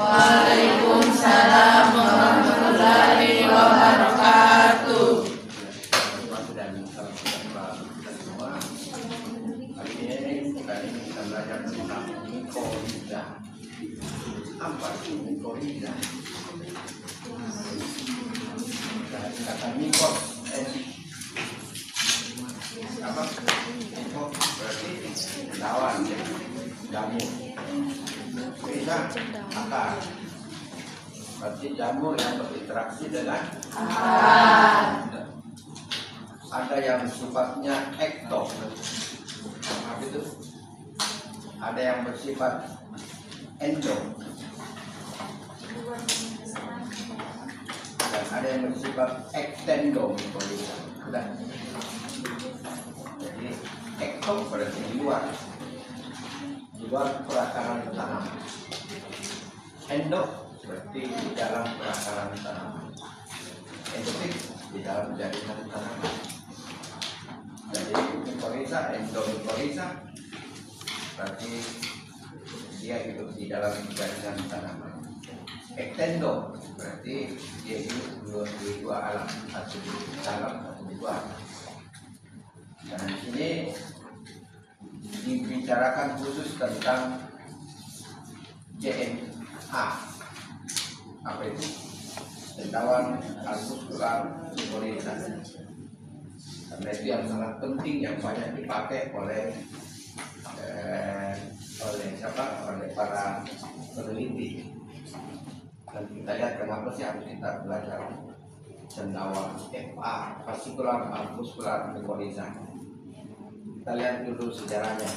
Waalaikumsalam warahmatullahi wabarakatuh. Hari ini kita belajar tentang mikoriza. Apa itu mikoriza? Kata mikor apa? Mikor berarti daun, jamur. Bisa akar. Berarti jamur yang berinteraksi dengan akar. Ada yang sifatnya ekto. Apa itu? Ada yang bersifat endo. Dan ada yang bersifat extendo. Sudah. Jadi ekto berarti di luar perakaran tanaman. Endo berarti di dalam perakaran tanaman. Endofit di dalam jaringan tanaman. Jadi mikoriza, endomikoriza berarti dia hidup di dalam jaringan tanaman. Extendo berarti dia hidup di dua alam, satu di dalam, satu di luar. Dan di sini dibicarakan khusus tentang JNA. Apa itu? Cendawan almuskular mikoriza. Karena itu yang sangat penting, yang banyak dipakai oleh para peneliti. Dan kita lihat kenapa sih harus kita belajar cendawan FA, fasikular almuskular mikoriza. Kita lihat dulu sejarahnya.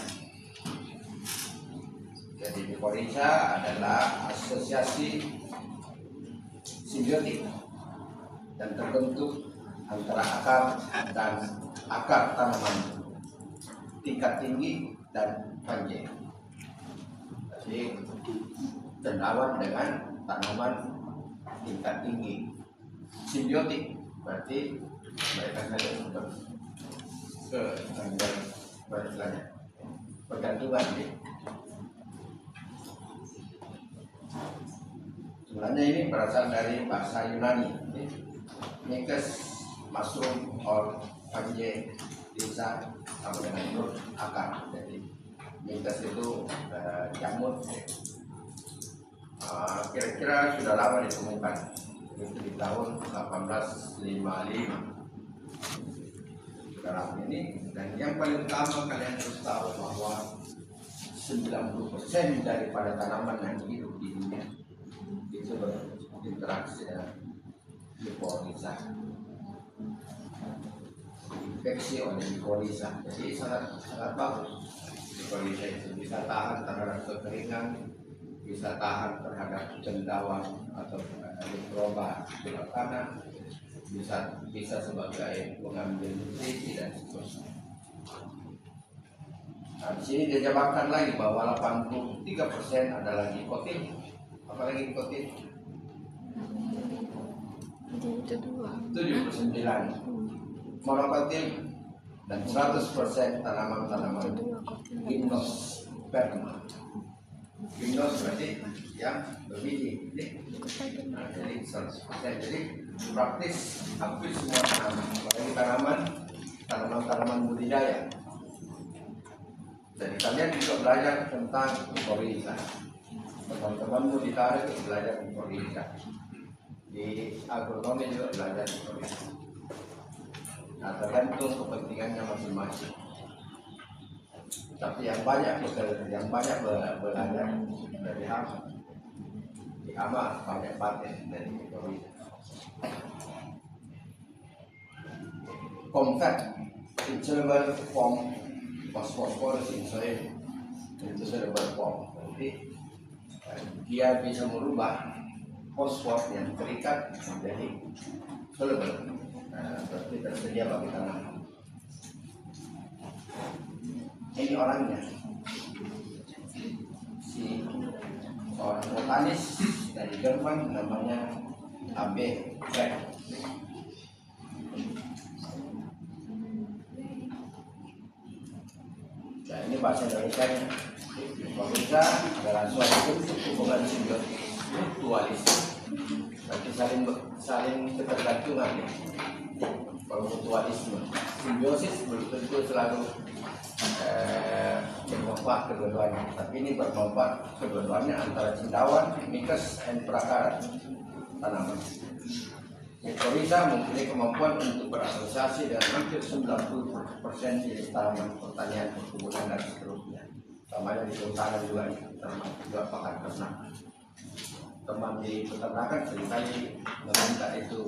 Jadi mikoriza adalah asosiasi simbiotik dan terbentuk antara akar tanaman tingkat tinggi dan panjang. Jadi cendawan dengan tanaman tingkat tinggi. Simbiotik berarti mereka saling bergantungan. Sebenarnya ini berasal dari bahasa Yunani. Nikes, mushroom, or panjang, bisa sama dengan akar. Jadi nikes itu jamur. Kira-kira sudah lama ditemukan. Itu di tahun 1855. Sekarang ini, dan yang paling utama kalian harus tahu bahwa 90% daripada tanaman yang hidup di dunia itu berinteraksi dengan mikoriza, infeksi oleh mikoriza. Jadi sangat bagus mikoriza itu, bisa tahan terhadap kekeringan, bisa tahan terhadap cendawan atau mikroba di tanah, bisa sebagai pengambil nutrisi dan seterusnya. Nah, di sini dijabarkan lagi bahwa 83% adalah nikotin. Apalagi nikotin? 79 monokotin dan 100% tanaman-tanaman gimnosperma. Gimnos berarti yang berbiji. Nah, jadi 100%. Jadi praktis hampir semua tanaman, apalagi tanaman budidaya. Jadi kalian juga belajar tentang mikoriza. Teman-temanmu ditarik belajar mikoriza. Di agronomi juga belajar mikoriza. Nah, tergantung kepentingannya masing-masing. Tapi yang banyak belajar dari hama. Di hama banyak paten dari mikoriza. Compact insoluble form phosphorus in soil, itu soluble form. Jadi dia bisa merubah fosfor yang terikat menjadi soluble, berarti tersedia bagi tanaman. Ini orangnya, si orang botanis dari Jerman namanya Abe Beck. Nah, ini bahasa Indonesia. Mikoriza adalah suatu bentuk hubungan simbiotik mutualisme, tapi saling ketergantungan. Kalau mutualisme, simbiosis belum tentu selalu bermanfaat kedua-duanya, tapi ini bermanfaat kedua-duanya antara cendawan, mikas, dan prakara tanaman. Mycorrhiza mempunyai kemampuan untuk berasosiasi dengan hampir 90% jenis tanaman pertanian, perkebunan, dan seterusnya. Sama di kehutanan juga, termasuk juga pakan ternak. Teman di peternakan seringkali meminta itu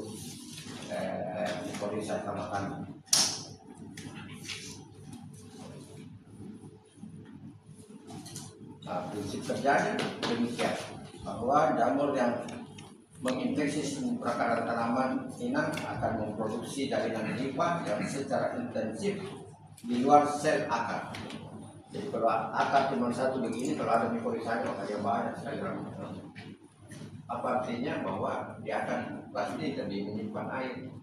mycorrhiza sama kami. Nah, prinsip kerjanya demikian, bahwa jamur yang menginfeksi sumber prakara tanaman inang akan memproduksi jaringan limpa yang secara intensif di luar sel akar. Jadi kalau akar cuma satu begini, kalau ada mycorrhiza maka dia banyak sekali. Apa artinya? Bahwa dia akan pasti lebih menyimpan air,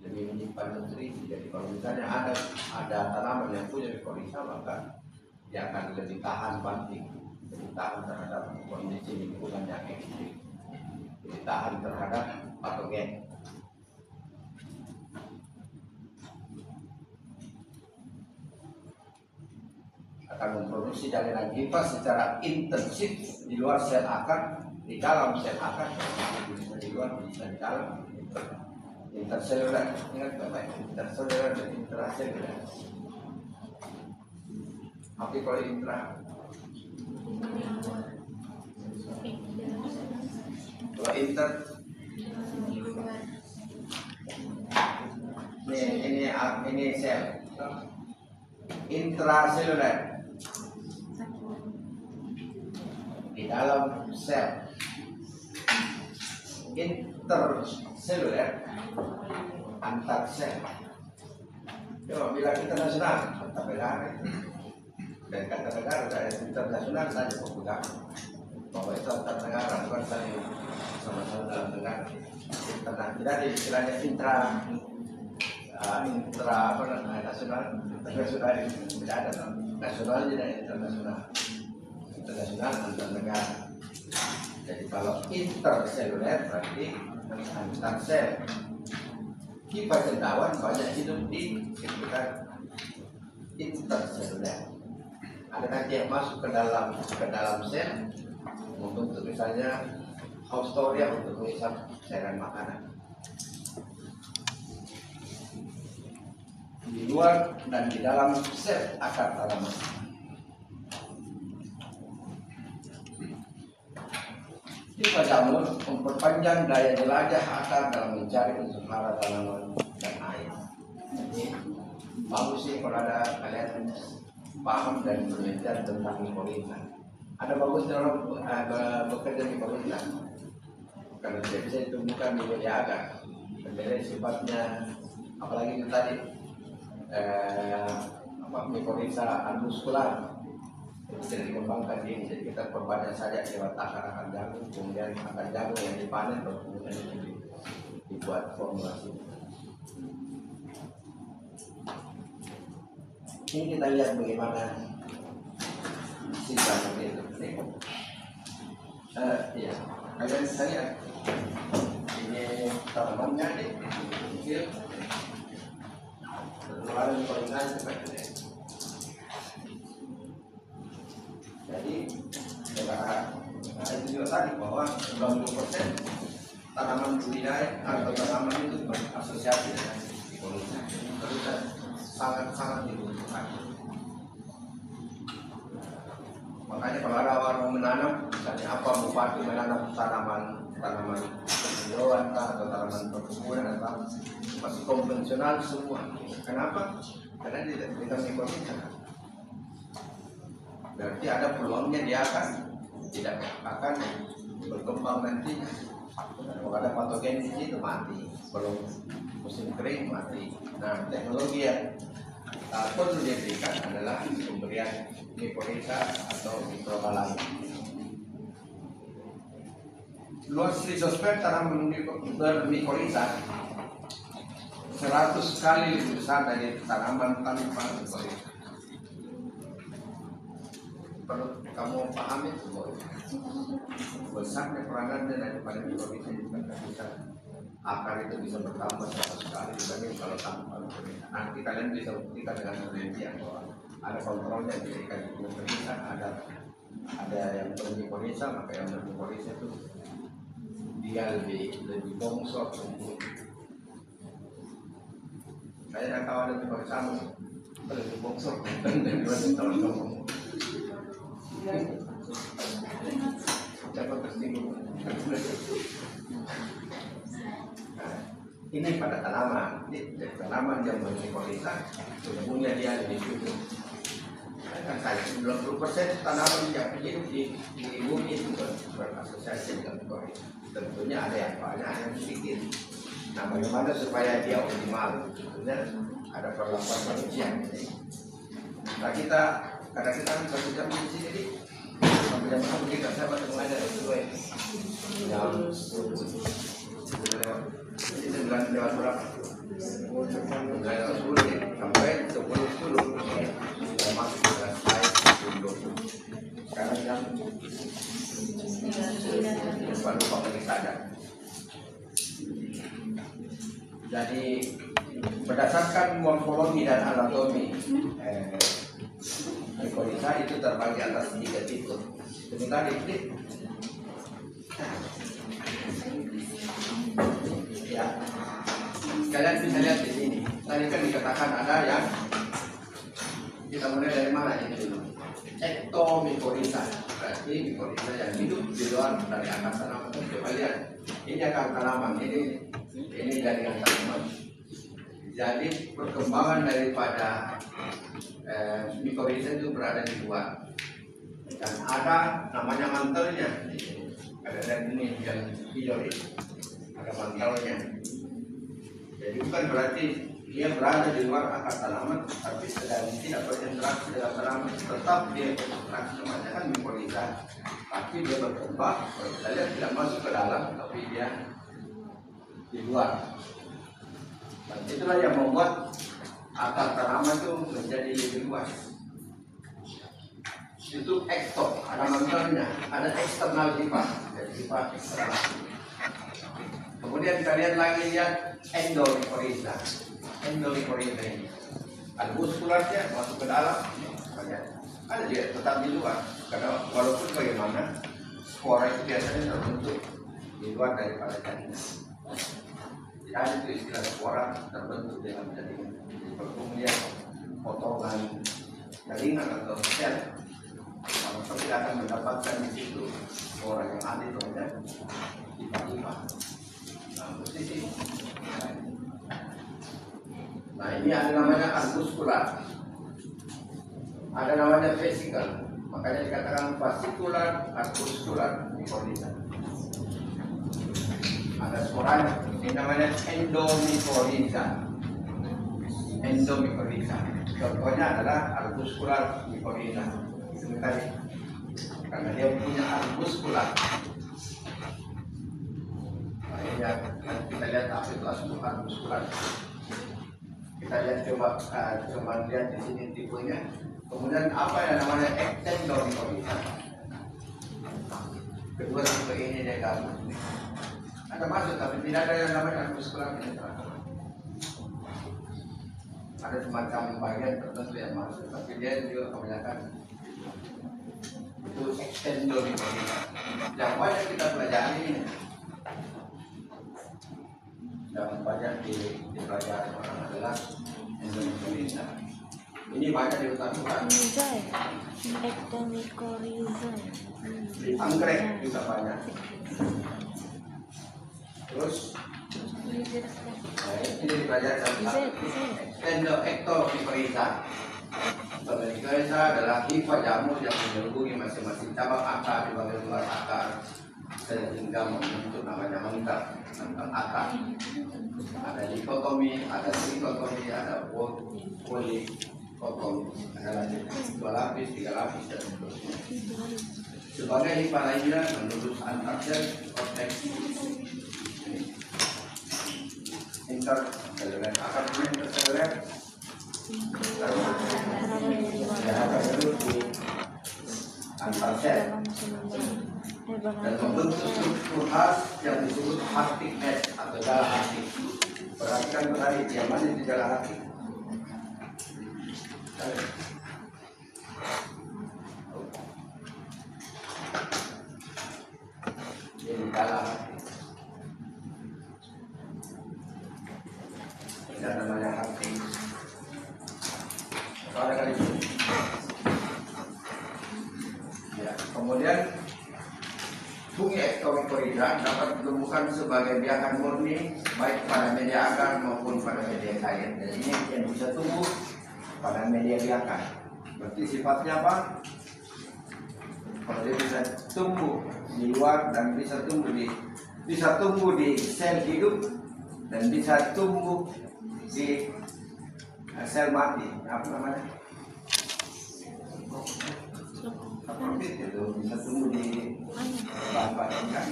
lebih menyimpan nutrisi. Jadi kalau misalnya ada tanaman yang punya mycorrhiza, maka dia akan lebih tahan banting, lebih tahan terhadap kondisi lingkungan yang ekstrim, lebih tahan terhadap patogen. Akan memproduksi jaringan limpa secara intensif di luar sel akar, di dalam sel akar, bisa di luar, bisa di dalam. Interselular, ingat baik, interselular dan intraselular. Tapi kalau intra, kalau inter, ini sel. Intraselular, di dalam sel. Interselular, antar sel. Coba bilang internasional, antar negara. Dan kata negara dan internasional saja pegang bahwa itu antar negara, bukan saling sama-sama dalam negara. Tidak ada istilahnya intra apa namanya, nasional, internasional tidak ada. Nasional tidak internasional, internasional antar negara. Jadi kalau interseluler berarti antar sel. Kipas cendawan banyak hidup di sekitar interseluler. Ada nanti yang masuk ke dalam sel membentuk misalnya haustoria untuk menghisap cairan makanan. Di luar dan di dalam sel akar tanaman. Kipas jamur memperpanjang daya jelajah akar dalam mencari unsur hara tanaman dan air. Ini bagus sih kalau ada kalian paham dan belajar tentang mycorrhiza. Ada bagus dalam bekerja mycorrhiza karena tidak bisa ditemukan di media agar. Kemudian sifatnya, apalagi itu tadi mycorrhiza anuskular bisa dikembangkan ini. Jadi kita perbanyak saja lewat akar jagung, kemudian akar jagung yang dipanen baru kemudian dibuat formulasi. Ini kita lihat bagaimana sistem itu. Iya, kalian saya ini tanamannya deh, kecil, berkeluaran koordinat seperti ini. Jadi, itu juga tadi bahwa 90% tanaman budidaya atau tanaman itu berasosiasi dengan mycorrhiza. Mycorrhiza sangat dibutuhkan. Makanya kalau ada orang menanam, misalnya apa bupati menanam tanaman hijauan atau tanaman perkebunan atau masih konvensional semua. Kenapa? Karena tidak mycorrhiza. Berarti ada peluangnya dia tidak akan berkembang nantinya. Kalau ada patogen di situ mati, belum musim kering mati. Nah, teknologi yang perlu diberikan adalah pemberian mycorrhiza atau mikroba lain. Luas rizosfer tanaman mycorrhiza 100 kali lebih besar dari tanaman tanpa mycorrhiza. Perlu kamu pahami semua. besarnya peranan daripada mikorisa juga bisa akar itu bisa bertambah sekali dibanding kalau tanpa mikorisa. Nanti kalian bisa buktikan dengan penelitian bahwa ada kontrolnya ketika mikorisa ada yang bermikorisa, maka yang bermikorisa itu dia lebih bongsor. Saya tidak tahu ada mikorisa lebih bongsor dan tahun-tahun. Siapa tersinggung? Ini pada tanaman, tanaman yang bermikorisa, sebenarnya dia lebih subur. Kan 90% tanaman yang hidup di bumi itu berasosiasi dengan mikorisa. Tentunya ada yang banyak, ada yang sedikit. Nah, bagaimana supaya dia optimal? Tentunya ada perlakuan manusia. Nah, karena kita satu jam di sini, sampai jam berapa kita saya baca mulai dari sesuai jam 9 lewat berapa? 9 lewat 10 sampai 10 sudah masuk ke slide 10. Sekarang jam baru pakai sadar. Jadi berdasarkan morfologi dan anatomi mikorisa itu terbagi atas 3 tipe. Sebentar dikit. Ya, kalian bisa lihat di sini. Tadi kan dikatakan ada yang kita mulai dari mana ini dulu? Ektomikorisa. Berarti mikorisa yang hidup di luar dari akar tanaman. Coba lihat. Ini akar tanaman. Ini jaringan tanaman. Jadi perkembangan daripada mikorisa itu berada di luar. Dan ada namanya mantelnya. Ada dan ini yang hijau ini. Ada mantelnya. Jadi bukan berarti dia berada di luar akar tanaman, tapi sedang tidak berinteraksi dengan tanaman, tetap dia berinteraksi namanya kan mikorisa. Tapi dia berkembang, kalau kita lihat tidak masuk ke dalam, tapi dia di luar. Dan itulah yang membuat akar tanaman itu menjadi lebih luas. Itu ekto, ada mantelnya, ada eksternal sifat, jadi sifat eksternal. Kemudian kalian lagi lihat endomikorisa. Endomikorisa ini, muskularnya masuk ke dalam, ada dia tetap di luar. Karena walaupun bagaimana, spora itu biasanya terbentuk di luar daripada jaringan. Tidak ada itu istilah spora terbentuk dalam jaringan. Kemudian potongan jaringan atau sel, kalau tidak akan mendapatkan di situ orang yang ahli namanya pipa-pipa. Nah, ini ada namanya arbuscular, ada namanya vesicle, makanya dikatakan fascicular arbuscular mikorisa. Ada sporanya, ini namanya endomikorisa. Endomikorisa, contohnya adalah arbuscular mikorisa. Itu tadi, karena dia punya arbuscular. Ya, kita lihat apa itu arbuscular. Kita lihat coba lihat di sini tipenya. Kemudian apa yang namanya ektendomikorisa. Kedua tipe ini dia gabung. Ada masuk tapi tidak ada yang namanya arbuscular penetrasi. Ada semacam bagian tertentu yang masuk, tapi dia juga kebanyakan itu ektendomikorisa. Yang banyak kita pelajari ini. Yang banyak dipelajari orang adalah endomikorisa. Ini banyak diutamakan. Ektomikorisa. Di anggrek juga banyak. Terus, ini dipelajari ektomikorisa. Ektomikorisa adalah hifa jamur yang menyelubungi masing-masing cabang akar di bagian luar akar sehingga membentuk namanya mental akar. Ada dikotomi, ada trikotomi, ada polikotomi, ada lanjut 2 lapis, 3 lapis dan seterusnya. Sebagai hifa lainnya menurut antar sel korteks interseluler, akar interseluler ada dulu di antar sel. dan membentuk struktur khas yang disebut haptic net atau jala haptik. Perhatikan berani yang mana di jala haptik. Ini jala haptik. Dan namanya haptik. Soalnya kali ini. Ya, kemudian fungsi ektomikoriza dapat ditemukan sebagai biakan murni baik pada media agar maupun pada media cair. Dan ini yang bisa tumbuh pada media biakan. Berarti sifatnya apa? Kalau dia bisa tumbuh di luar dan bisa tumbuh di sel hidup dan bisa tumbuh di sel mati. Apa namanya? Saprofit itu bisa tumbuh di bahan-bahan ikan.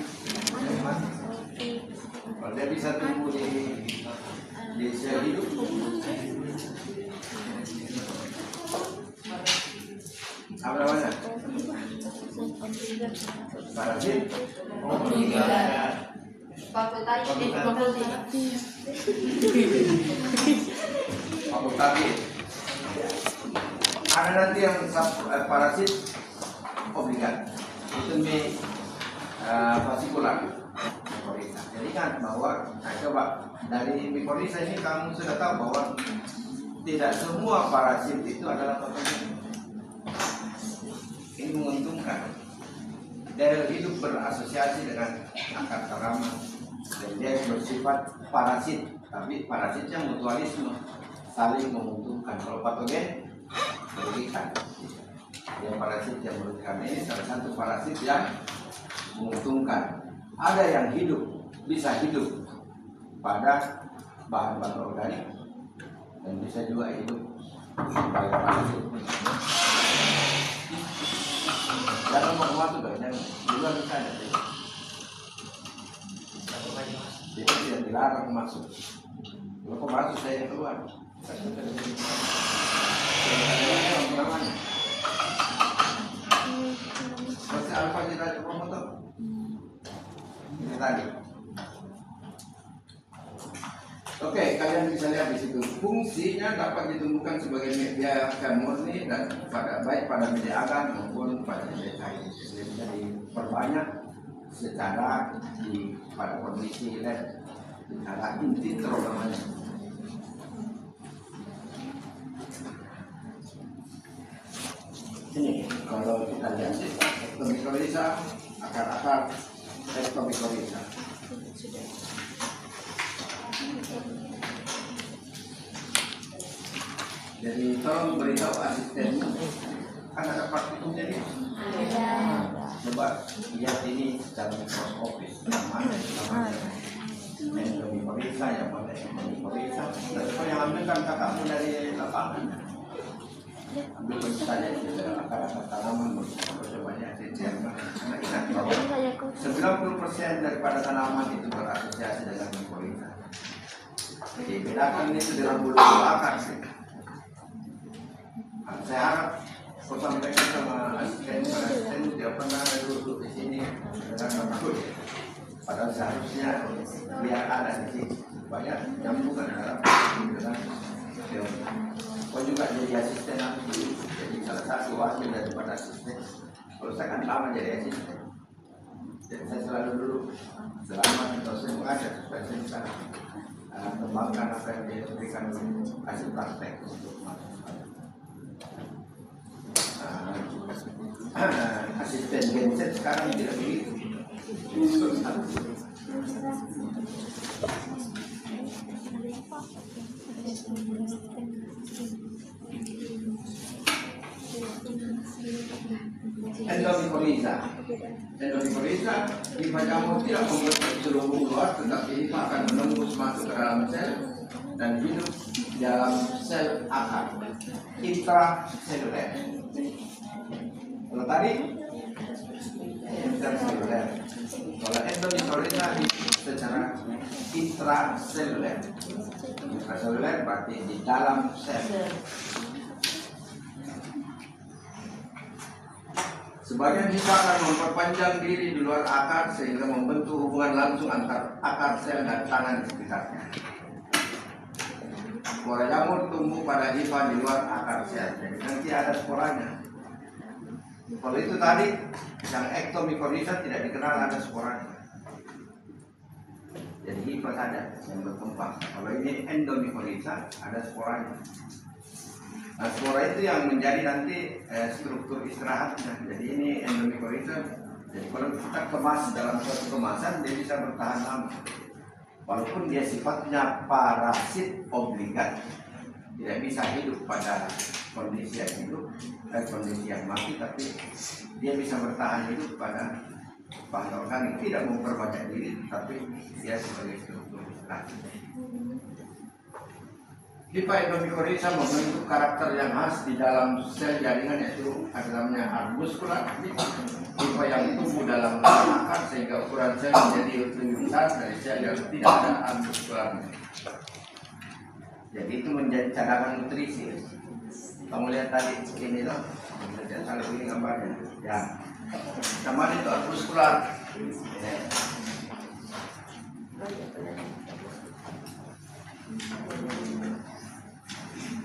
Kalau dia bisa tumbuh di sel hidup, apa namanya? Parasit. Fakultatif. Ada nanti yang parasit obligat, itu fasikular mikoriza. Jadi ingat bahwa, coba dari mikoriza ini kamu sudah tahu bahwa tidak semua parasit itu adalah patogen. Ini menguntungkan. Dia hidup berasosiasi dengan akar tanaman dan dia bersifat parasit, tapi parasitnya mutualisme, saling menguntungkan. Kalau patogen merugikan. Yang parasit yang merugikan ini salah satu parasit yang menguntungkan. Ada yang bisa hidup pada bahan-bahan organik dan bisa juga hidup sebagai parasit. Jangan mau masuk dan juga bisa ada. Jadi tidak dilarang masuk. Kalau kau masuk saya keluar. Namanya. Masih apa kita coba motor? Ini tadi. Oke, kalian bisa lihat di situ. Fungsinya dapat ditemukan sebagai media murni dan baik pada media agar maupun pada media cair. Jadi bisa diperbanyak secara pada kondisi lab, secara in vitro namanya. Ini kalau kita lihat ektomikoriza, akar-akar ektomikoriza. Jadi tolong beritahu asisten, kan ada praktikumnya nih. Coba lihat ini secara mikroskopis, yang mana ektomikoriza, yang mana ektomikoriza. Dan yang ambilkan kakakmu dari lapangan. Ambil saja akar-akar tanaman, coba-cobanya karena ingat bahwa 90% daripada tanaman itu berasosiasi dengan mikoriza. Jadi bedakan itu dengan bulu akar sih. Saya harap kau sampaikan sama asisten tidak pernah duduk di sini dengan takut. Padahal seharusnya biar ada di sini supaya nyambungan dalam dengan teori. Kau juga jadi asisten aku, jadi salah satu wakil daripada asisten. Kalau saya kan lama jadi asisten, jadi saya selalu dulu selama dosen mengajar supaya saya bisa kembangkan apa yang dia berikan kasih praktek untuk asisten genset sekarang tidak begitu. Endomikoriza hima jamur tidak membuat terselubung keluar, tetapi hima akan menembus masuk ke dalam sel dan hidup dalam sel akar intraseluler. Kalau tadi interseluler, kalau endomikoriza secara intraseluler. Intraseluler berarti di dalam sel. Sebagian hifa akan memperpanjang diri di luar akar sehingga membentuk hubungan langsung antar akar sel dan tangan di sekitarnya. Spora jamur tumbuh pada hifa di luar akar sel, jadi nanti ada sporanya. Kalau itu tadi yang ektomikoriza tidak dikenal ada sporanya. Jadi hifa saja yang berkembang. Kalau ini endomikoriza ada sporanya. Nah, spora itu yang menjadi nanti struktur istirahatnya. Jadi ini endomikoriza. Jadi kalau kita kemas dalam suatu kemasan, dia bisa bertahan lama. Walaupun dia sifatnya parasit obligat, tidak bisa hidup pada kondisi yang hidup dan kondisi yang mati, tapi dia bisa bertahan hidup pada bahan organik, tidak memperbanyak diri, tapi dia sebagai struktur istirahat. Hifa endomikoriza membentuk karakter yang khas di dalam sel jaringan, yaitu namanya arbuskular. Hifa yang tumbuh dalam akar sehingga ukuran sel menjadi lebih besar dari sel yang tidak ada arbuskularnya. Jadi itu menjadi cadangan nutrisi. Kamu lihat tadi ini loh, kalau ini gambarnya, ya. Nama itu arbuskular.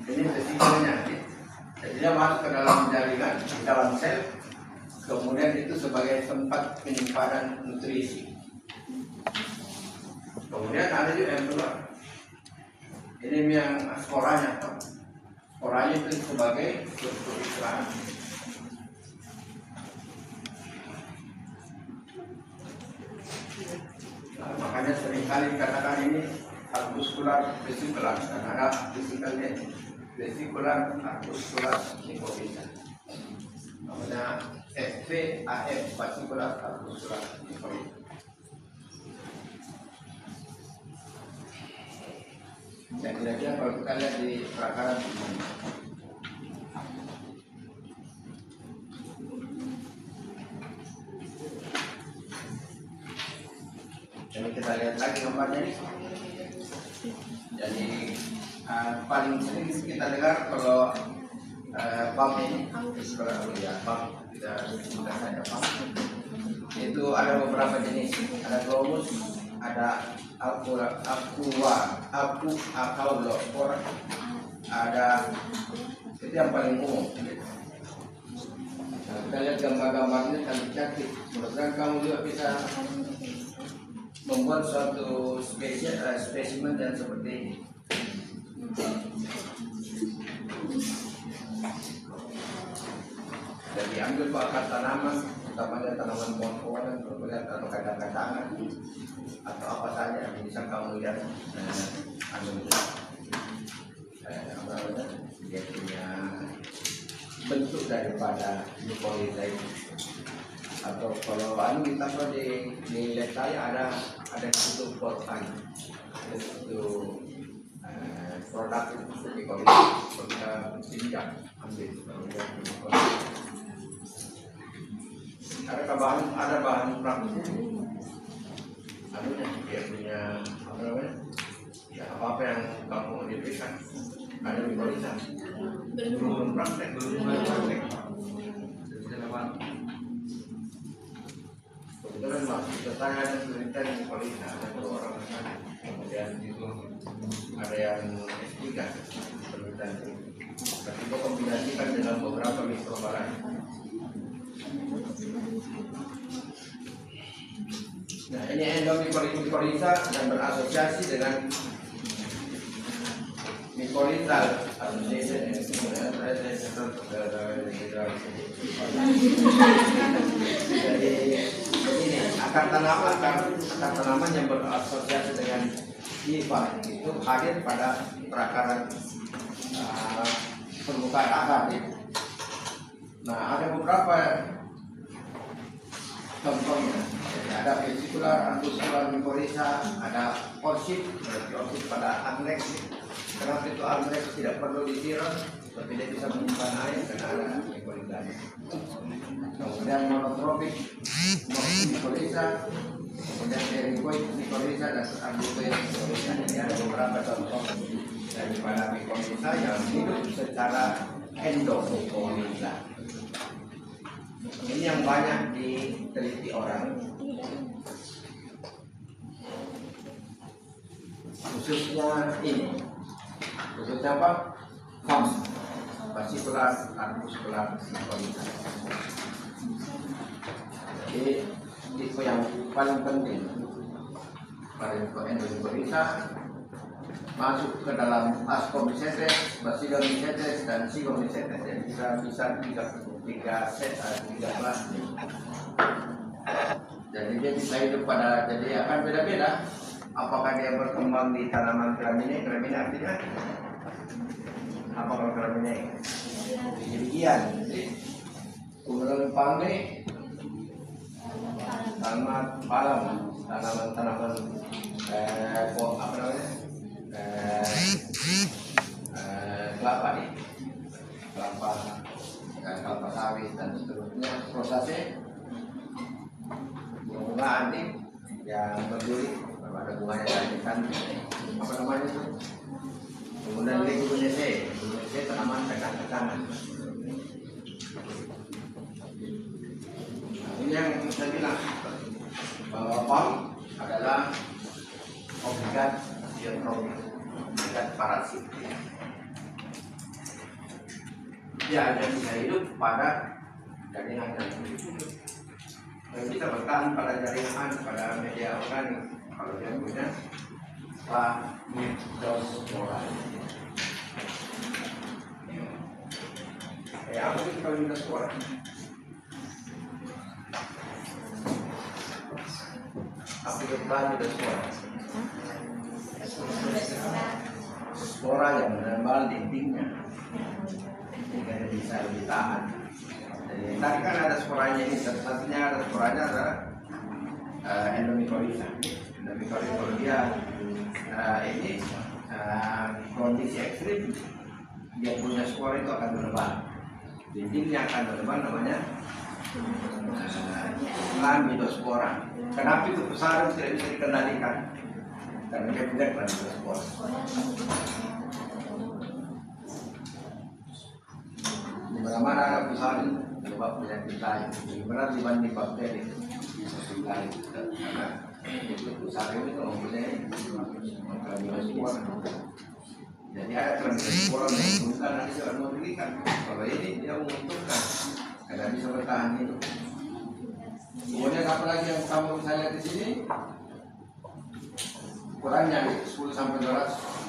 Ini resikonya, jadi dia masuk ke dalam jaringan, di dalam sel, kemudian itu sebagai tempat penyimpanan nutrisi. Kemudian ada juga yang keluar. Ini yang sporanya, sporanya itu sebagai struktur istirahat. Nah, makanya seringkali dikatakan ini arbuskular vesikular, karena ada vesikelnya. Vesikular arbuskular mikoriza. Namanya FVAM, vesikular arbuskular mikoriza. Dan kira-kira kalau kita lihat di perakaran ini, jadi kita lihat lagi gambarnya ini. Jadi paling sering kita dengar kalau PAM ini, kalau ya PAM, kita sudah ada PAM. Itu ada beberapa jenis, ada globus, ada akaulospora, ada itu yang paling umum. Nah, kita lihat gambar-gambarnya cantik-cantik. Mudah-mudahan kamu juga bisa membuat suatu spesimen yang seperti ini. Jadi ambil bakar tanaman, utamanya tanaman pohon-pohonan, kemudian atau kacang-kacangan atau apa saja yang bisa kamu lihat. Dia punya bentuk daripada mikoriza itu. Atau kalau kita di lab saya ada satu potan, ada satu produk itu mikoriza, kita pinjam ambil. Ada bahan praktis. Dia punya apa namanya? Ya, apa yang kamu diberikan ada mikoriza. Belum praktek. Kebetulan masuk ke saya ada penelitian mikoriza, ada 2 orang sana. Kemudian itu ada yang S3 penelitian itu. Tapi itu kombinasikan dengan beberapa mikroba. Nah, ini endomikoriza yang berasosiasi dengan mikorizal. Jadi ini akar tanaman yang berasosiasi dengan hifa itu hadir pada perakaran permukaan akar. Nah, ada beberapa contohnya. Ada vesikular, arbuskular mikoriza, ada orchid, berarti orchid pada angleks. Kenapa itu angleks tidak perlu disiram, tapi dia bisa menyimpan air karena ada mikoriza. Kemudian monotropik, mikoriza, kemudian ericoid mikoriza dan arbuscular mikoriza. Jadi ada beberapa contoh daripada mikoriza yang hidup secara endomikoriza. Ini yang banyak diteliti orang, khususnya ini, khususnya apa? Fascikular arbuscular sincolitis. Jadi tipe yang paling penting pada endomicorrhiza masuk ke dalam ascomycetes, bacillomycetes, dan zygomycetes. Jadi kita bisa tiga kelas. Jadi dia bisa hidup pada, jadi akan beda-beda. Apakah dia berkembang di tanaman Gramineae? Gramineae artinya apa kalau Gramineae? Biji-bijian. Kemudian Pangne, tanaman palem, tanaman apa namanya? Kelapa nih, kelapa sawit dan seterusnya. Prosesnya bunga antik yang berduri, ada bunganya tadi kan apa namanya itu. Kemudian Leguminacea tanaman kacang-kacangan. Ini yang saya bilang bahwa PAM adalah obligat biotrofik, obligat parasit. Dia hanya bisa hidup pada jaringan dan bisa bertahan pada jaringan, pada media organik kalau dia punya Plasmidiospora. Apa itu Plasmidiospora? Apa itu Plasmidiospora? Spora yang menempel dindingnya, sehingga bisa lebih tahan. Jadi tadi kan ada sporanya ini, satunya ada sporanya adalah endomicorrhiza. Endomicorrhiza kalau dia ini kondisi ekstrim, dia punya spora itu akan menebal. Dindingnya akan menebal, namanya Plasmidiospora. Kenapa itu besar tidak bisa dikendalikan? Karena dia punya Plasmidiospora. Di mana-mana ada pusat sebab penyakit lain. Lebih berat dibanding bakteri lain. Karena itu pusat itu mempunyai Plasmidiospora. Jadi ada Plasmidiospora yang menguntungkan, nanti akan merugikan. Kalau ini dia menguntungkan karena bisa bertahan hidup. Kemudian apa lagi yang kamu bisa lihat di sini? Ukurannya 10 sampai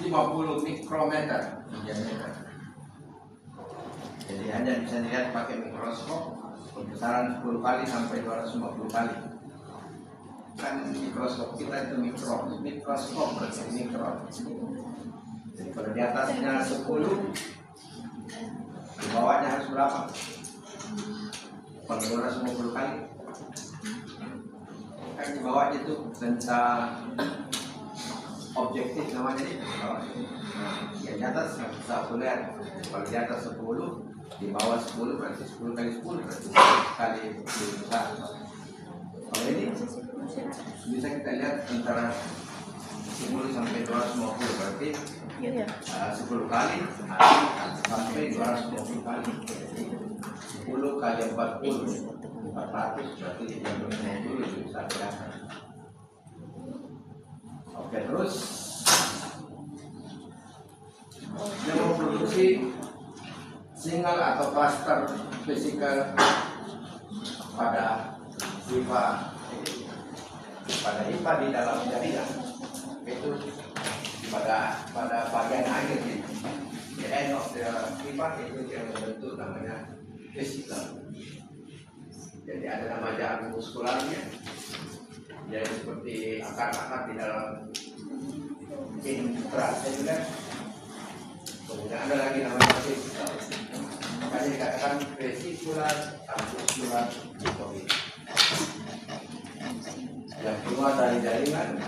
250 mikrometer diameter. Jadi hanya bisa dilihat pakai mikroskop, besaran 10 kali sampai 250 kali. Kan mikroskop kita itu mikroskop berarti mikron. Jadi kalau di atasnya 10, di bawahnya harus berapa? Kalau 250 kali. Kan di bawahnya itu tentang objektif namanya ini. Yang di atas bisa lihat. Kalau di atas 10, di bawah 10 berarti 10 kali 10 berarti kali lebih besar. Kalau ini bisa kita lihat antara 10 sampai 250 berarti 10 kali sampai 250 kali. 10 kali 40 400 berarti 350 bisa kelihatan. Oke, terus dia memproduksi single atau cluster vesikel pada hifa di dalam jaringan. Itu pada bagian akhir di end of the hifa itu yang membentuk namanya vesikel. Jadi ada nama jarum muskularnya, jadi seperti akar-akar di dalam intraseluler. Kemudian ada lagi namanya vesikel. Makanya dikatakan vesikular arbuscular sincolitis. Yang keluar dari jaringan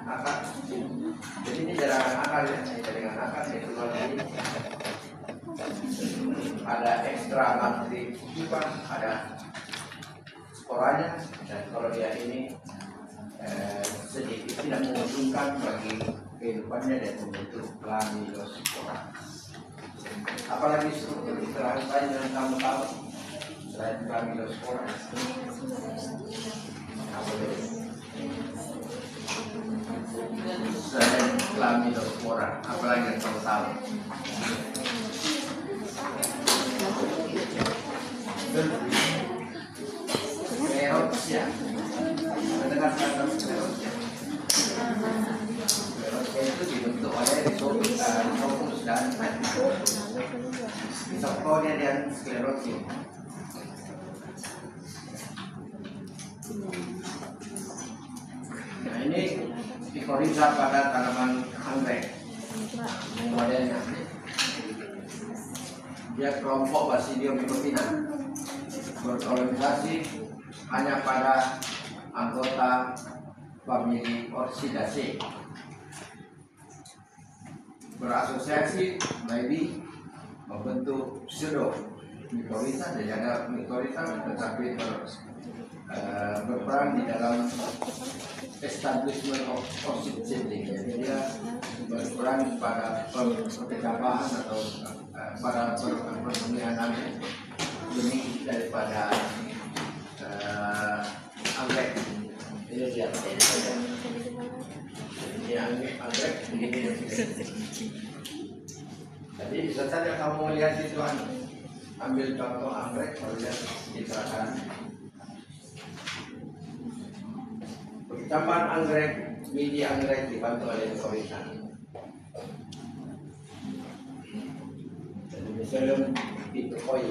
akar. Jadi ini jaringan akar ya, jaringan akar yang keluar dari ada ekstra matrik hifa, ada sporanya, dan kalau dia ini sedikit tidak menguntungkan bagi kehidupannya dan membentuk Plasmidiospora. Apalagi struktur istirahat lain yang kamu tahu Selain Chlamydospora. Selain Chlamydospora, apalagi yang kamu tahu? Sclerotia. Mendengar kata sclerotia? Sclerotia itu dibentuk oleh rhizopus dan Misophonia dan sclerotia. Nah ini mycorrhiza pada tanaman anggrek modelnya. Dia kelompok Basidium mycotina, berkolonisasi hanya pada anggota famili Orchidaceae. Berasosiasi maybe membentuk pseudo mycorrhiza, jadi ada mycorrhiza tetapi berperan di dalam establishment of orchid seedling. Jadi dia berperan pada perkecambahan atau pada perpemilihan benih daripada anggrek. Ini dia. Ini anggrek begini. Jadi bisa saja kamu melihat itu, ambil contoh anggrek, kalau lihat citraan. Perkecambahan anggrek, biji anggrek dibantu oleh mycorrhiza. Jadi misalnya itu koi.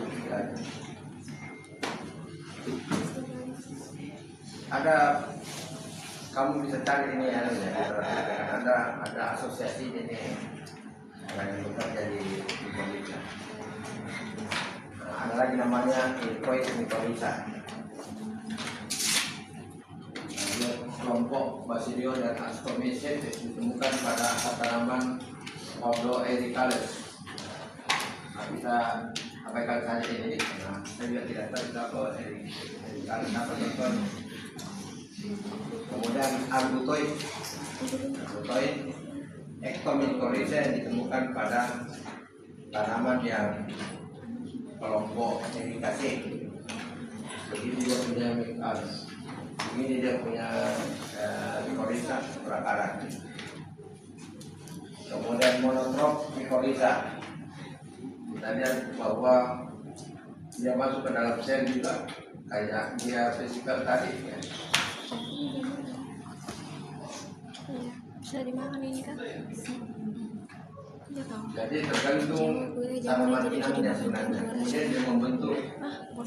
Ada, kamu bisa cari ini ya, ada asosiasi ini yang bekerja di mycorrhiza. Ada lagi namanya mycorrhiza. Kelompok Basidium dan Ascomycete ditemukan pada tanaman Pablo ericalis. Nah, kita abaikan saja ini. Nah, saya juga tidak tahu ericalis apa itu. Kemudian Arbutoid, Ectomycorrhiza yang ditemukan pada tanaman yang kelompok Ericaceae. Begini dia punya ini dia punya mycorrhiza perakaran. Kemudian monotrop mycorrhiza, kita lihat bahwa dia masuk ke dalam sel juga, kayak dia fisikal tadi ya. Sudah dimakan ini kan? Jadi tergantung tanaman inangnya sebenarnya. Kemudian dia membentuk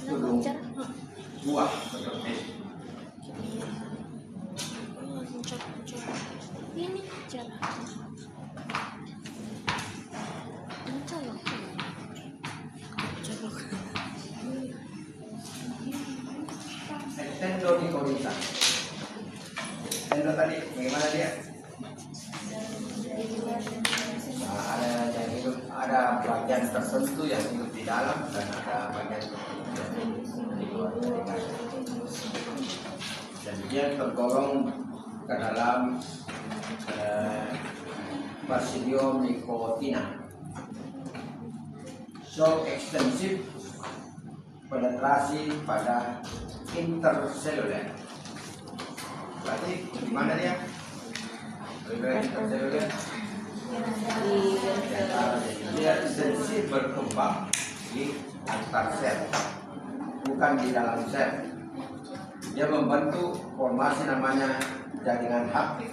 tudung buah seperti ini cara Extendomycorrhiza. Extendo tadi bagaimana dia? Nah, ada bagian tertentu yang hidup di dalam dan ada bagian tertentu yang hidup di luar dari badan. Dan dia tergolong ke dalam Basidium mycotina. So ekstensif penetrasi pada interseluler. Berarti di mana dia? Interseluler. Dia ekstensif berkembang di antar sel, bukan di dalam sel. Dia membentuk formasi namanya jaringan haptik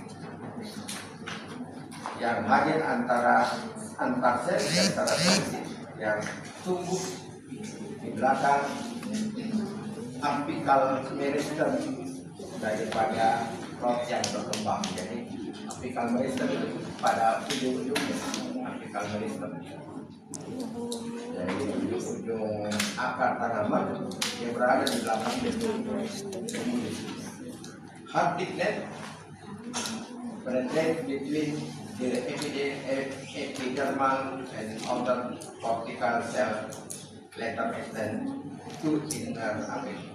yang hadir antara antar sel dan antara sel yang tumbuh di belakang apical meristem daripada rod yang berkembang. Jadi apical meristem itu pada ujung-ujungnya apical meristem. Jadi ujung akar tanaman yang berada di belakang haptic net penetrate between the epidermal and outer cortical cell, later extend to inner apical.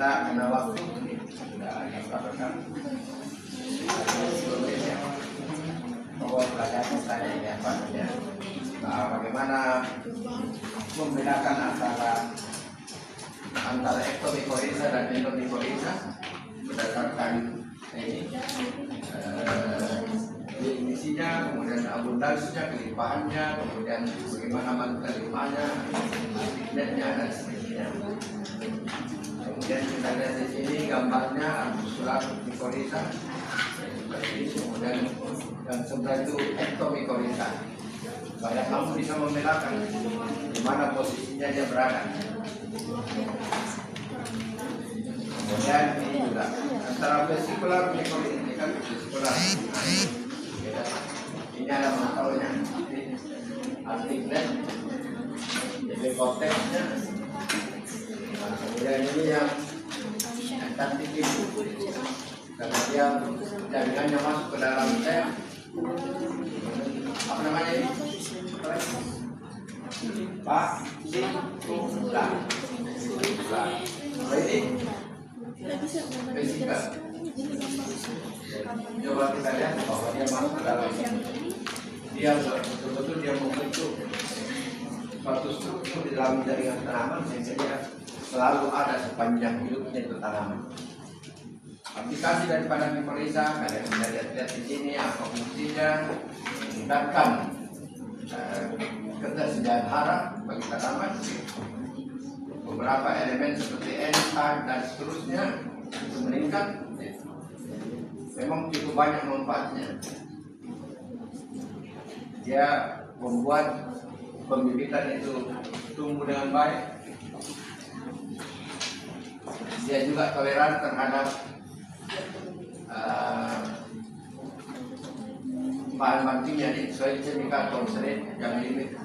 kita kena waktu ini sudah yang berapa kan? Bahwa belajar misalnya ini apa namanya? Bagaimana membedakan antara ektomikoriza dan endomikoriza berdasarkan ini definisinya, kemudian abundansinya, kelimpahannya, kemudian bagaimana menerimanya, netnya dan sebagainya. Kemudian kita lihat di sini gambarnya surat mikoriza, kemudian yang sebelah itu ektomikoriza. Supaya kamu bisa membedakan di mana posisinya dia berada. Kemudian ini juga antara vesikular mikoriza ini kan vesikular. Ini ada mangkalnya, artiklen, jadi korteksnya. Kemudian ini yang cantik itu, karena dia jaringannya masuk ke dalam sel. Apa namanya ini? Pak, Sikular. Ini vesika. Coba kita lihat bahwa dia masuk ke dalam, dia betul-betul dia membentuk suatu struktur di dalam jaringan tanaman sehingga dia selalu ada sepanjang hidupnya itu tanaman. Aplikasi daripada mikoriza kalian bisa lihat di sini apa fungsinya, meningkatkan ketersediaan hara bagi tanaman. Beberapa elemen seperti enzim dan seterusnya itu meningkat. Memang cukup banyak manfaatnya. Dia membuat pembibitan itu tumbuh dengan baik. Dia juga toleran terhadap bahan-bahan kimia di soil chemical concentrate yang limit.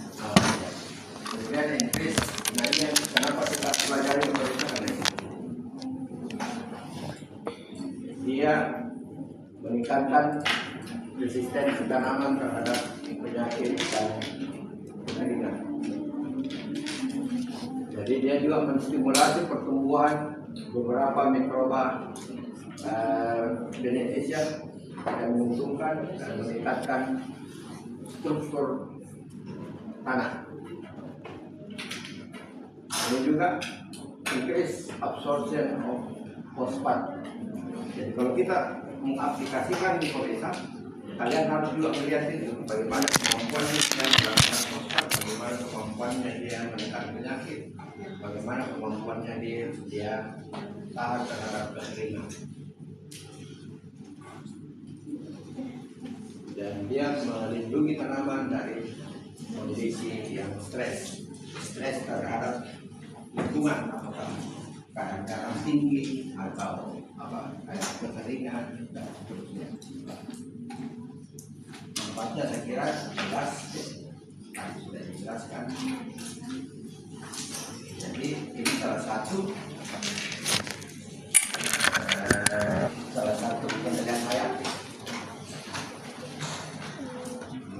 Kemudian increase. Nah ini kenapa kita pelajari mikoriza ini? Dia meningkatkan resistensi tanaman terhadap penyakit dan kekeringan. Jadi dia juga menstimulasi pertumbuhan beberapa mikroba beneficial yang menguntungkan dan meningkatkan struktur tanah. Ini juga increase absorption of fosfat. Jadi kalau kita mengaplikasikan mikoriza, kalian harus juga melihat itu bagaimana kemampuannya dia melakukan fosfat, bagaimana kemampuannya dia menekan penyakit, bagaimana kemampuannya dia tahan terhadap kekeringan. Dan dia melindungi tanaman dari kondisi yang stres terhadap lingkungan, apakah kadang-kadang tinggi atau kekeringan dan seterusnya. Manfaatnya saya kira jelas, sudah dijelaskan. Jadi ini salah satu penelitian saya.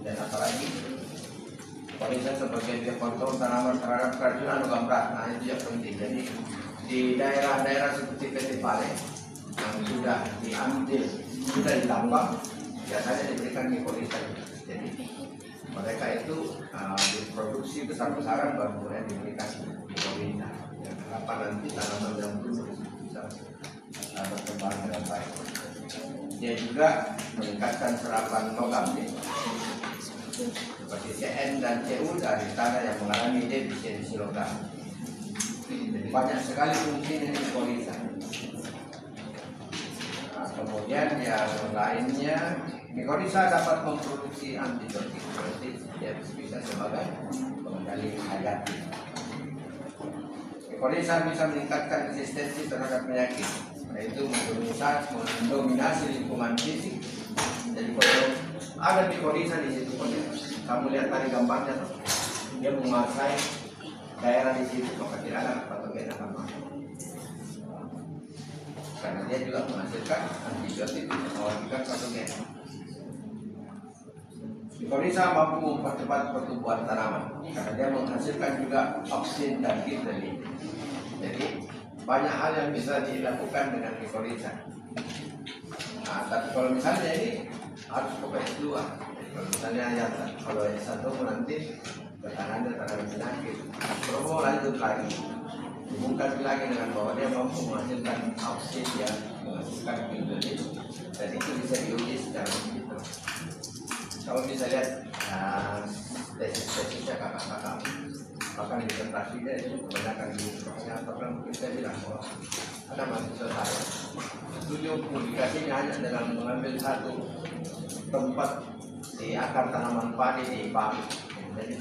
Dan apalagi mikoriza sebagai dia kontrol tanaman terhadap keracunan logam berat. Nah itu yang penting. Jadi di daerah-daerah seperti PT Pale yang sudah diambil, sudah ditambang, biasanya diberikan mikoriza. Jadi mereka itu diproduksi besar-besaran baru kemudian diberikan mikoriza. Yang harapan nanti tanaman yang tumbuh bisa berkembang dengan baik. Dia juga meningkatkan serapan logam seperti Cn dan Cu dari tanah yang mengalami defisiensi logam. Jadi banyak sekali fungsinya mikoriza. Kemudian yang lainnya, mikoriza dapat memproduksi antibiotik, berarti dia bisa sebagai pengendali hayati. Mikoriza bisa meningkatkan resistensi terhadap penyakit, yaitu mendominasi lingkungan fisik. Jadi kalau ada mikoriza di situ, kamu lihat tadi gambarnya, dia menguasai daerah di situ, maka tidak ada patogen akan masuk. Karena dia juga menghasilkan antibiotik mengeluarkan patogen. Mikoriza mampu mempercepat pertumbuhan tanaman karena dia menghasilkan juga oksin dan gibberellin. Jadi banyak hal yang bisa dilakukan dengan mikorrhiza. Nah, tapi kalau misalnya ini harus pakai S2. Kalau misalnya yang kalau S1 nanti pertahanan terhadap penyakit. Kalau mau lanjut lagi, bukan lagi dengan bahwa dia mampu menghasilkan output yang menghasilkan input, dan itu bisa diuji secara gitu. Kalau bisa lihat tesis-tesisnya kakak-kakak, bahkan disertasinya itu kebanyakan di program mungkin saya bilang bahwa ada mahasiswa saya studi publikasinya hanya dengan mengambil satu tempat di akar tanaman padi di pabrik. Jadi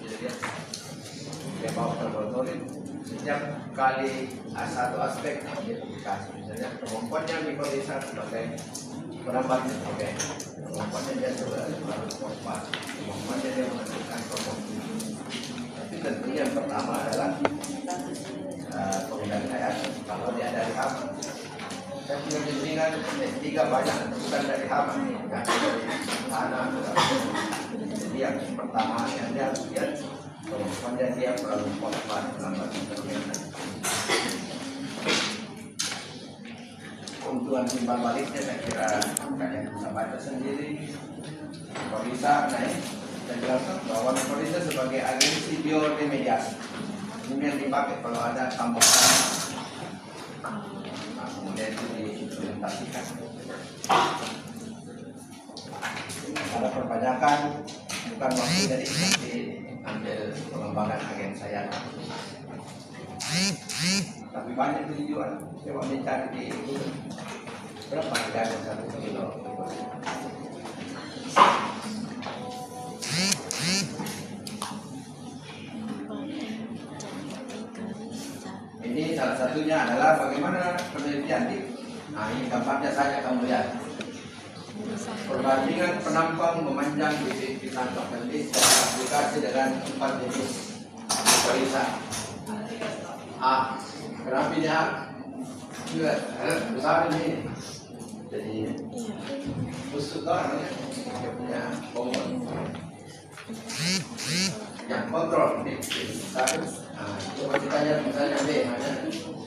dia bawa ke laboratorium, setiap kali satu aspek dia publikasi. Misalnya kemampuannya mikorrhiza sebagai penambat nitrogen, kemampuannya dia sebagai fosfat, kemampuannya dia menghasilkan komponen. Tapi tentunya yang pertama adalah penggunaan kalau dia dari hama. Saya punya bimbingan S3 banyak, bukan dari hama, bukan dari tanah. Jadi yang pertama yang dia lihat kemampuannya dia terlalu fosfat, penambat nitrogen. Keuntungan timbal baliknya saya kira kalian bisa baca sendiri. Mikorrhiza, saya jelaskan bahwa mikorrhiza sebagai agensi bioremediasi ini yang dipakai kalau ada tambahan, kemudian itu diimplementasikan. Ada perbanyakan bukan waktu dari nanti ambil pengembangan agen saya. Tapi banyak tujuan. Coba mencari di Google berapa harga 1 kilo. Ini salah satunya adalah bagaimana penelitian. Nah, ini gambarnya saja kamu lihat. Perbandingan penampang memanjang bibit pinangkap pentis dan aplikasi dengan 4 jenis mikorrhiza. A. Kenapa ini A? Besar ini. Jadi busuk kan dia punya pomon. Yang kontrol ini. Coba kita lihat misalnya B.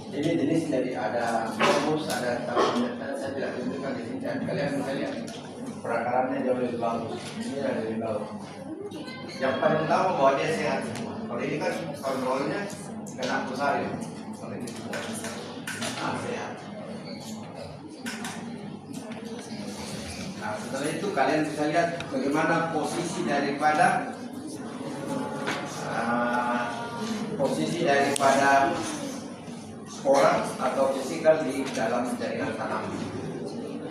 Ini jenis dari ada fokus, ada tahunnya. Saya tidak tunjukkan di sini. Kalian bisa lihat perakarannya jauh lebih bagus. Ini ada lebih bagus. Yang paling utama bahwa dia sehat semua. Kalau ini kan kontrolnya kena pusari. Kalau ini sehat. Nah, setelah itu kalian bisa lihat bagaimana posisi daripada spora atau fisikal di dalam jaringan tanam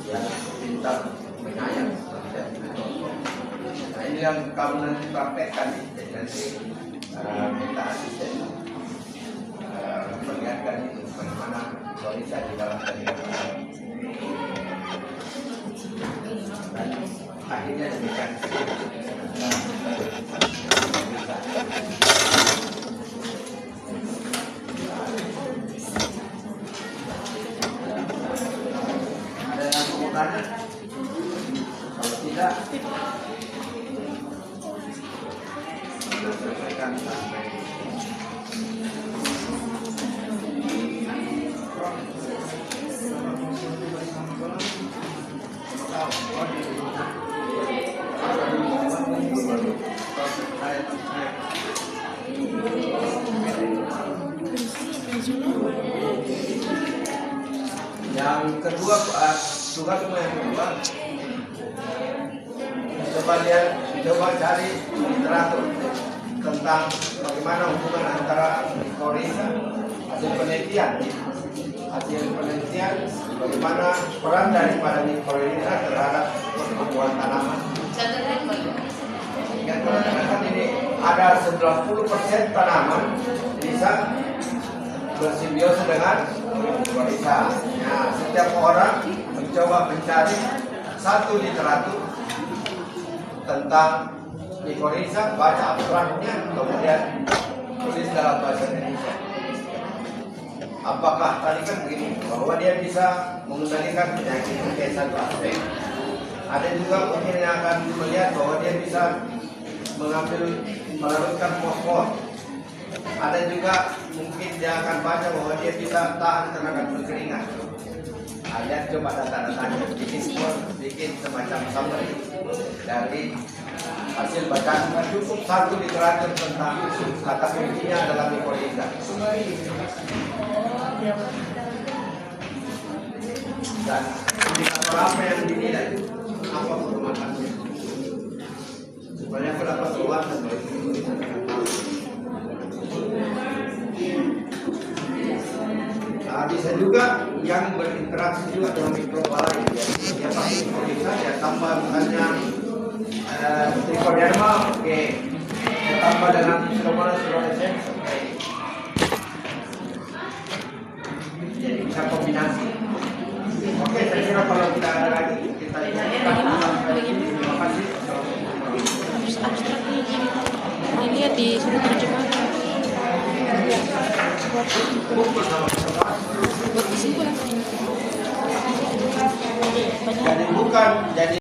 yang pintar menyayang. Nah, ini yang kamu nanti praktekkan, jadi nanti minta asisten memperlihatkan itu bagaimana mikorrhiza di dalam jaringan tanam. Dan akhirnya demikian. Ada yang mau tanya? Kalau tidak, kita selesaikan sampai yang kedua, tugas yang kedua, coba cari literatur tentang bagaimana hubungan antara mikorrhiza, hasil penelitian bagaimana peran daripada mikorrhiza terhadap pertumbuhan tanaman. Yang ternyata ini ada 90% tanaman bisa bersimbiosis dengan mikorrhiza. Nah, setiap orang mencoba mencari satu literatur tentang mikorrhiza, baca abstraknya, kemudian tulis dalam bahasa Indonesia. Apakah tadi kan begini, bahwa dia bisa mengendalikan penyakit sebagai satu aspek. Ada juga mungkin yang akan melihat bahwa dia bisa melarutkan fosfor. Ada juga mungkin dia akan baca bahwa dia bisa tahan terhadap kekeringan. Lihat coba data-datanya, bikin semacam summary dari hasil bacaan. Cukup satu literatur tentang kata kuncinya adalah mikrohidrat. Dan indikator apa yang dinilai? Apa permatannya? Supaya aku dapat keluar dan bisa juga yang berinteraksi juga dengan mikroba lain. Jadi dia pakai mikroba ya tambah misalnya trichoderma, oke. Ya, tambah dengan Pseudomonas fluorescens, oke. Jadi bisa kombinasi. Oke, saya kira kalau kita ada lagi kita terima kasih. Abstrak ini lihat di sudut terjemahan buat kesimpulan Jadi bukan jadi